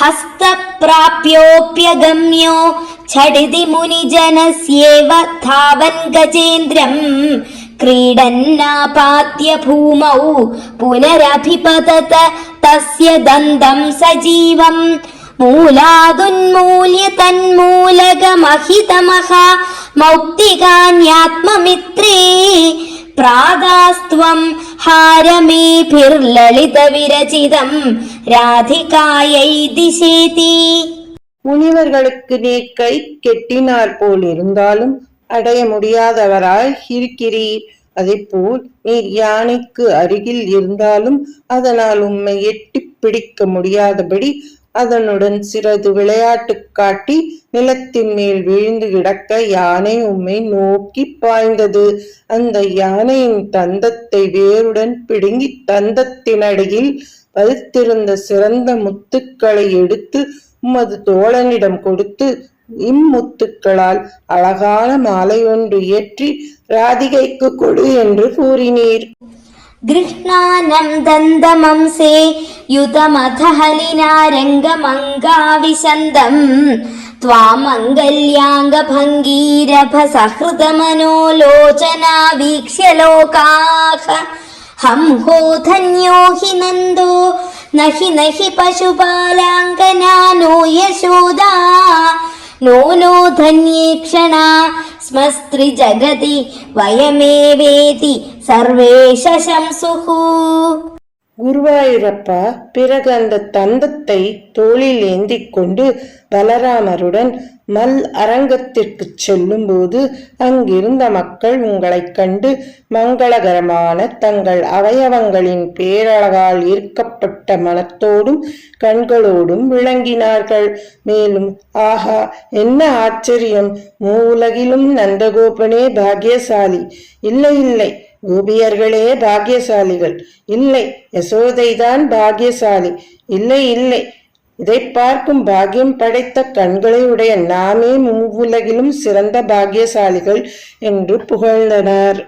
हस्तप्राप्योऽप्यगम्यो झटिति मुनिजनस्येव धावन् गजेन्द्रम् क्रीडन्नापात्य भूमौ पुनरभिपतत तस्य दन्तं सजीवम् मूलादुन्मूल्य तन्मूलकमहितमः मौक्तिकान्यात्ममित्रे प्रादास्त्वं हारमेभिर्ललितविरचितं राधिकायै दिशेति. முனிவர்களுக்கு நீர் கை கெட்டினார் போல் இருந்தாலும் அடைய முடியாதவராய் இருக்கிறீர். அதேபோல் நீர் யானைக்கு அருகில் இருந்தாலும் அதனால் உம்மை எட்டி பிடிக்க முடியாதபடி அதனுடன் சிறிது விளையாட்டு காட்டி நிலத்தின் மேல் விழுந்து கிடக்க யானை உம்மை நோக்கி பாய்ந்தது. அந்த யானையின் தந்தத்தை வேருடன் பிடுங்கி தந்தத்தினடியில் பதித்திருந்த சிறந்த முத்துக்களை எடுத்து உமது தோழனிடம் கொடுத்து இம்முத்துக்களால் அழகான மாலை ஒன்று இயற்றி ராதிகைக்கு கொடு என்று கூறினீர். கிருஷ்ணானம் தந்தமம்சே யுதமதஹலினாரங்கமங்காவிசந்தம் த்வாமங்கல்யாங்க பங்கீரபசஹ்ருதமனோலோச்சனா வீக்ஷ்ய லோகாஹ ஹம்ஹோ தன்யோ ஹி நந்தோ நஹி நஹி பசுபாலாங்கனா நோ யசோதா नो नो धन्येक्षणा स्मस्त्रि जगति वयमेवेति सर्वे शशंसुः. குருவாயூரப்பா பிறகு அந்த தந்தத்தை தோளில் ஏந்தி கொண்டு பலராமருடன் மல் அரங்கத்திற்கு செல்லும் போது அங்கிருந்த மக்கள் உங்களை கண்டு மங்களகரமான தங்கள் அவயவங்களின் பேரழகால் ஈர்க்கப்பட்ட மனத்தோடும் கண்களோடும் விளங்கினார்கள். மேலும் ஆஹா, என்ன ஆச்சரியம்! மூவுலகிலும் நந்தகோபனே பாக்கியசாலி. இல்லை இல்லை, கோபியர்களே பாக்கியசாலிகள். இல்லை, யசோதைதான் பாக்கியசாலி. இல்லை இல்லை, இதை பார்க்கும் பாக்கியம் படைத்த கண்களை உடைய நாமே மூவுலகிலும் சிறந்த பாக்கியசாலிகள் என்று புகழ்ந்தனர்.